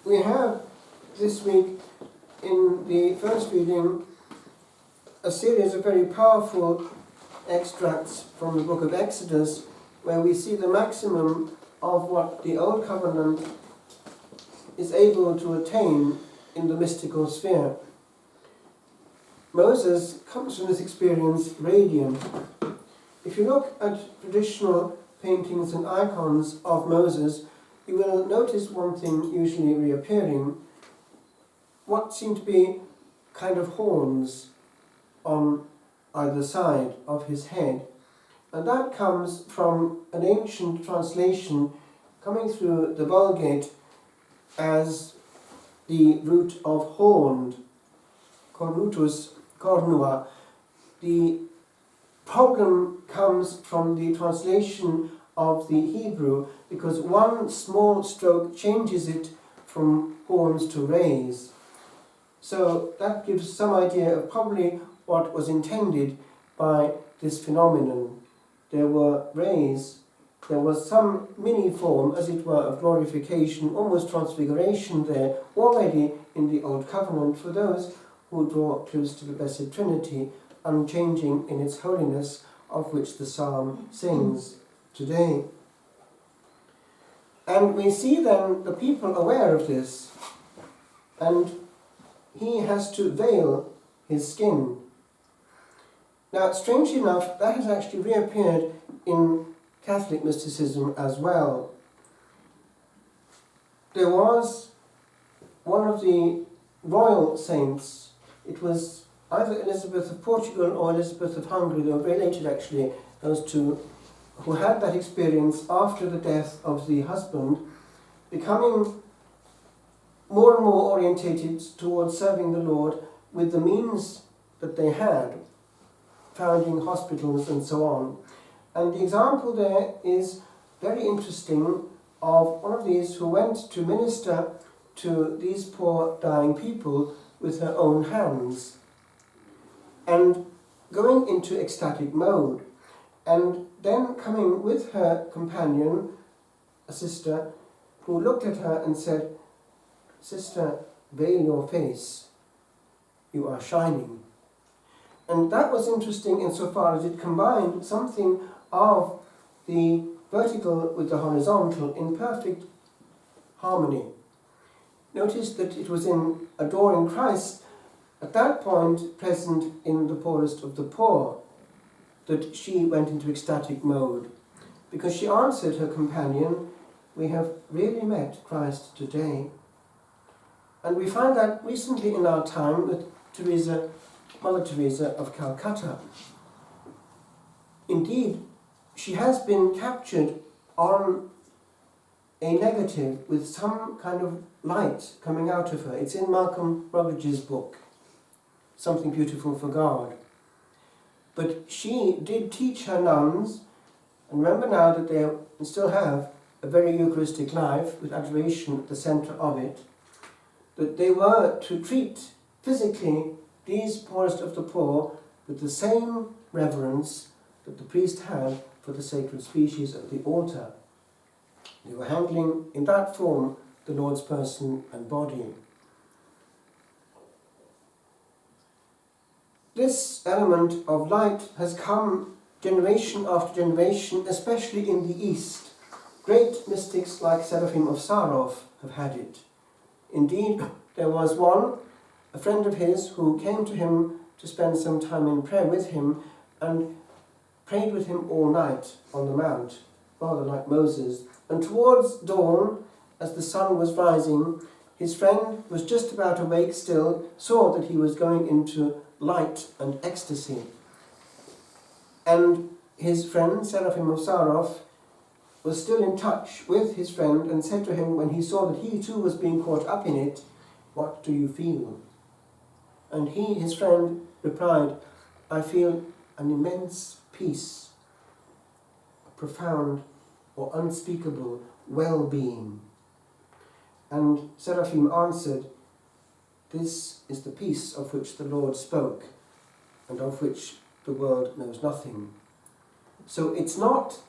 We have this week in the first reading a series of very powerful extracts from the book of Exodus, where we see the maximum of what the Old Covenant is able to attain in the mystical sphere. Moses comes from this experience radiant. If you look at traditional paintings and icons of Moses, you will notice one thing usually reappearing, what seem to be kind of horns on either side of his head. And that comes from an ancient translation coming through the Vulgate as the root of horned, cornutus, cornua. The problem comes from the translation of the Hebrew, because one small stroke changes it from horns to rays. So that gives some idea of probably what was intended by this phenomenon. There were rays, there was some mini form, as it were, of glorification, almost transfiguration there, already in the Old Covenant for those who draw close to the Blessed Trinity, unchanging in its holiness, of which the psalm sings today. And we see then the people aware of this, and he has to veil his skin. Now, strangely enough, that has actually reappeared in Catholic mysticism as well. There was one of the royal saints, it was either Elizabeth of Portugal or Elizabeth of Hungary, they were related actually, those two, who had that experience after the death of the husband, becoming more and more orientated towards serving the Lord with the means that they had, founding hospitals and so on. And the example there is very interesting of one of these who went to minister to these poor dying people with her own hands and going into ecstatic mode, and then coming with her companion, a sister, who looked at her and said, "Sister, veil your face, you are shining." And that was interesting insofar as it combined something of the vertical with the horizontal in perfect harmony. Notice that it was in adoring Christ, at that point present in the poorest of the poor, that she went into ecstatic mode, because she answered her companion, "We have really met Christ today." And we find that recently in our time with Mother Teresa of Calcutta. Indeed, she has been captured on a negative with some kind of light coming out of her. It's in Malcolm Rutledge's book, Something Beautiful for God. But she did teach her nuns, and remember now that they still have a very Eucharistic life with adoration at the centre of it, that they were to treat physically these poorest of the poor with the same reverence that the priest had for the sacred species at the altar. They were handling in that form the Lord's person and body. This element of light has come generation after generation, especially in the East. Great mystics like Seraphim of Sarov have had it. Indeed, there was one, a friend of his, who came to him to spend some time in prayer with him and prayed with him all night on the mount, rather like Moses. And towards dawn, as the sun was rising, his friend was just about awake still, saw that he was going into light and ecstasy. And his friend, Seraphim of Sarov, was still in touch with his friend and said to him, when he saw that he too was being caught up in it, "What do you feel?" And he, his friend, replied, "I feel an immense peace, a profound or unspeakable well-being." And Seraphim answered, "This is the peace of which the Lord spoke, and of which the world knows nothing." So it's not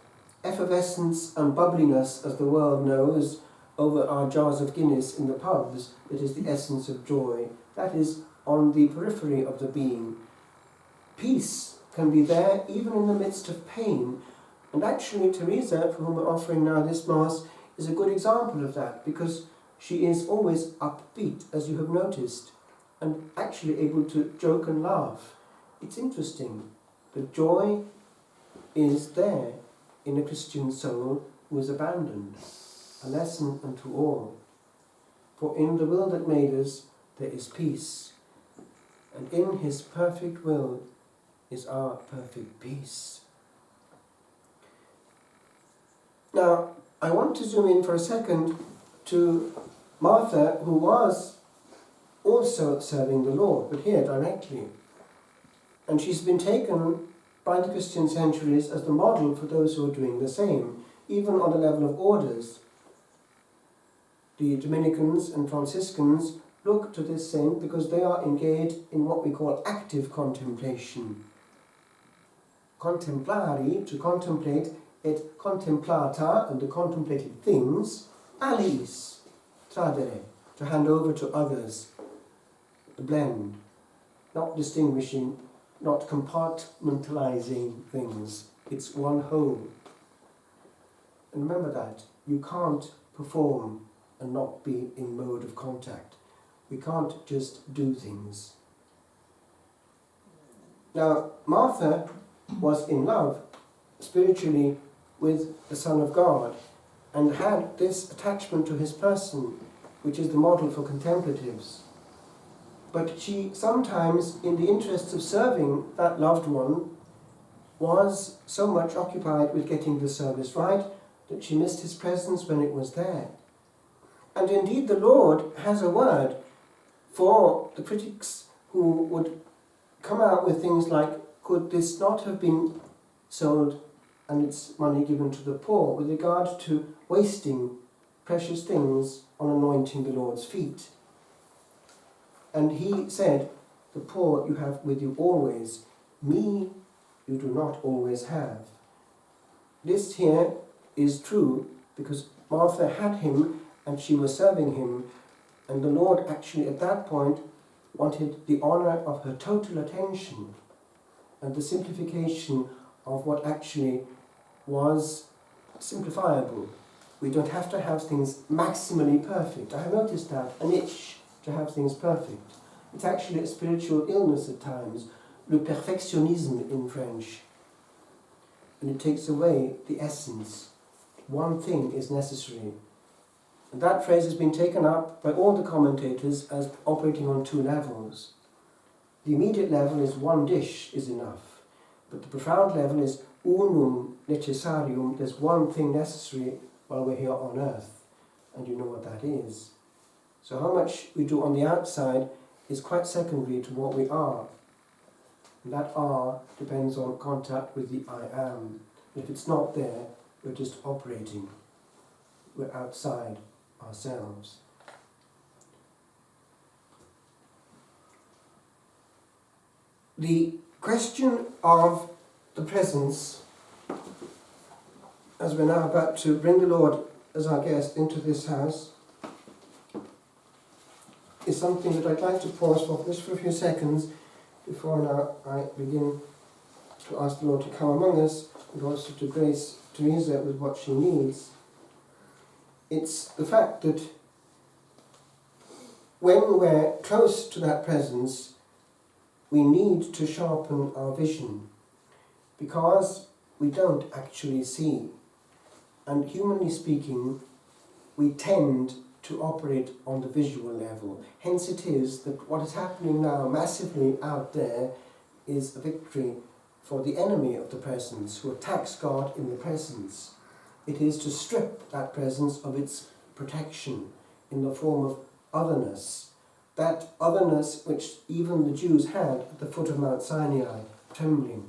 effervescence and bubbliness as the world knows, over our jars of Guinness in the pubs that is the essence of joy. That is on the periphery of the being. Peace can be there even in the midst of pain. And actually Teresa, for whom we're offering now this Mass, is a good example of that, because she is always upbeat, as you have noticed, and actually able to joke and laugh. It's interesting. The joy is there in a Christian soul who is abandoned, a lesson unto all. For in the will that made us there is peace, and in his perfect will is our perfect peace. Now, I want to zoom in for a second to Martha, who was also serving the Lord, but here directly. And she's been taken by the Christian centuries as the model for those who are doing the same, even on the level of orders. The Dominicans and Franciscans look to this saint because they are engaged in what we call active contemplation. Contemplari, to contemplate, et contemplata, and the contemplated things, aliis, tradere, to hand over to others, the blend, not distinguishing, not compartmentalizing things. It's one whole. And remember that. You can't perform and not be in mode of contact. We can't just do things. Now, Martha was in love spiritually with the Son of God and had this attachment to his person, which is the model for contemplatives. But she sometimes, in the interests of serving that loved one, was so much occupied with getting the service right that she missed his presence when it was there. And indeed the Lord has a word for the critics who would come out with things like, could this not have been sold and its money given to the poor, with regard to wasting precious things on anointing the Lord's feet. And he said, the poor you have with you always, me you do not always have. This here is true because Martha had him and she was serving him, and the Lord actually at that point wanted the honour of her total attention and the simplification of what actually was simplifiable. We don't have to have things maximally perfect. I have noticed that, an itch to have things perfect. It's actually a spiritual illness at times, le perfectionnisme in French. And it takes away the essence. One thing is necessary. And that phrase has been taken up by all the commentators as operating on two levels. The immediate level is one dish is enough, but the profound level is unum necessarium, there's one thing necessary while we're here on earth, and you know what that is. So how much we do on the outside is quite secondary to what we are. And that are depends on contact with the I am. If it's not there, we're just operating. We're outside ourselves. The question of the presence, as we're now about to bring the Lord as our guest into this house, is something that I'd like to pause for just for a few seconds before now I begin to ask the Lord to come among us and also to grace Teresa with what she needs. It's the fact that when we're close to that presence, we need to sharpen our vision because we don't actually see. And humanly speaking, we tend to operate on the visual level. Hence it is that what is happening now massively out there is a victory for the enemy of the presence, who attacks God in the presence. It is to strip that presence of its protection in the form of otherness. That otherness which even the Jews had at the foot of Mount Sinai, trembling,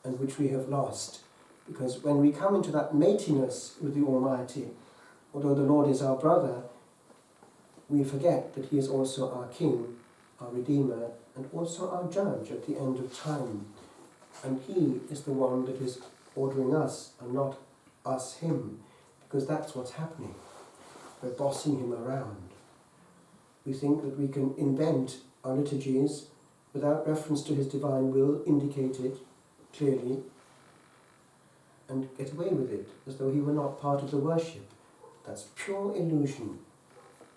and which we have lost. Because when we come into that matiness with the Almighty, although the Lord is our brother, we forget that he is also our King, our Redeemer, and also our Judge at the end of time. And he is the one that is ordering us and not us him. because that's what's happening. We're bossing him around. We think that we can invent our liturgies without reference to his divine will, indicate it clearly, and get away with it, as though he were not part of the worship. That's pure illusion.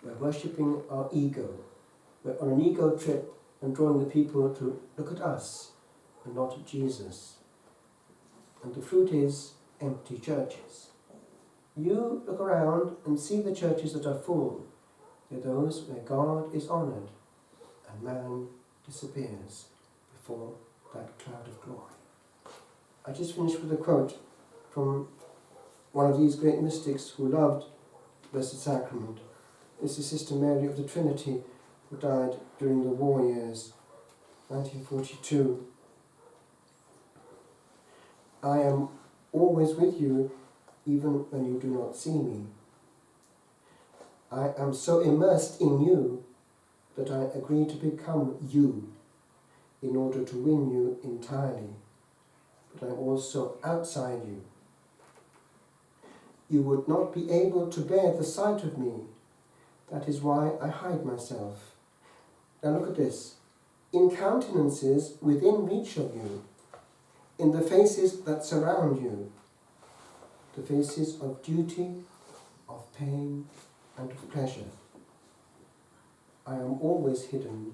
We're worshipping our ego. We're on an ego trip and drawing the people to look at us and not at Jesus. And the fruit is empty churches. You look around and see the churches that are full. They're those where God is honoured and man disappears before that cloud of glory. I just finished with a quote from one of these great mystics who loved the Blessed Sacrament. This is Sister Mary of the Trinity, who died during the war years, 1942. I am always with you, even when you do not see me. I am so immersed in you that I agree to become you in order to win you entirely, but I am also outside you. You would not be able to bear the sight of me. That is why I hide myself. Now look at this. In countenances within reach of you, in the faces that surround you, the faces of duty, of pain, and of pleasure, I am always hidden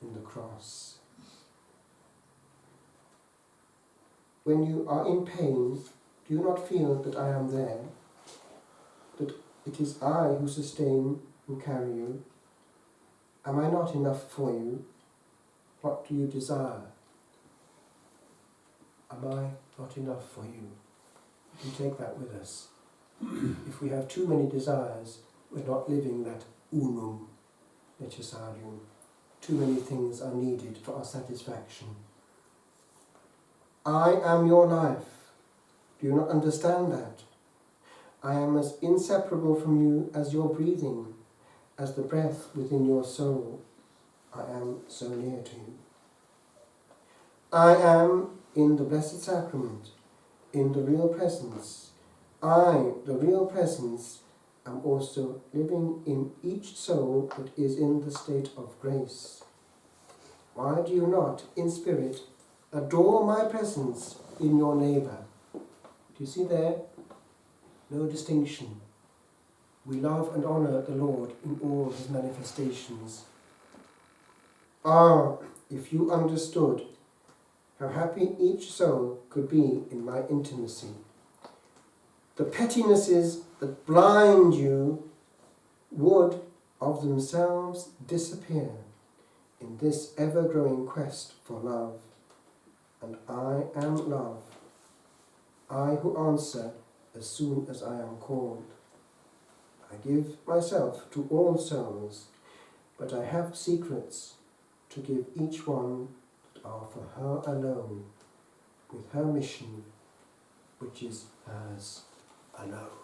in the cross. When you are in pain, do you not feel that I am there? That it is I who sustain and carry you? Am I not enough for you? What do you desire? Am I not enough for you? We take that with us. If we have too many desires, we're not living that unum necessarium. Too many things are needed for our satisfaction. I am your life. Do you not understand that? I am as inseparable from you as your breathing, as the breath within your soul. I am so near to you. I am in the Blessed Sacrament, in the real presence. I, the real presence, am also living in each soul that is in the state of grace. Why do you not, in spirit, adore my presence in your neighbour? Do you see there? No distinction. We love and honour the Lord in all his manifestations. Ah, if you understood how happy each soul could be in my intimacy. The pettinesses that blind you would of themselves disappear in this ever-growing quest for love. And I am love, I who answer as soon as I am called. I give myself to all souls, but I have secrets to give each one that are for her alone, with her mission, which is hers alone.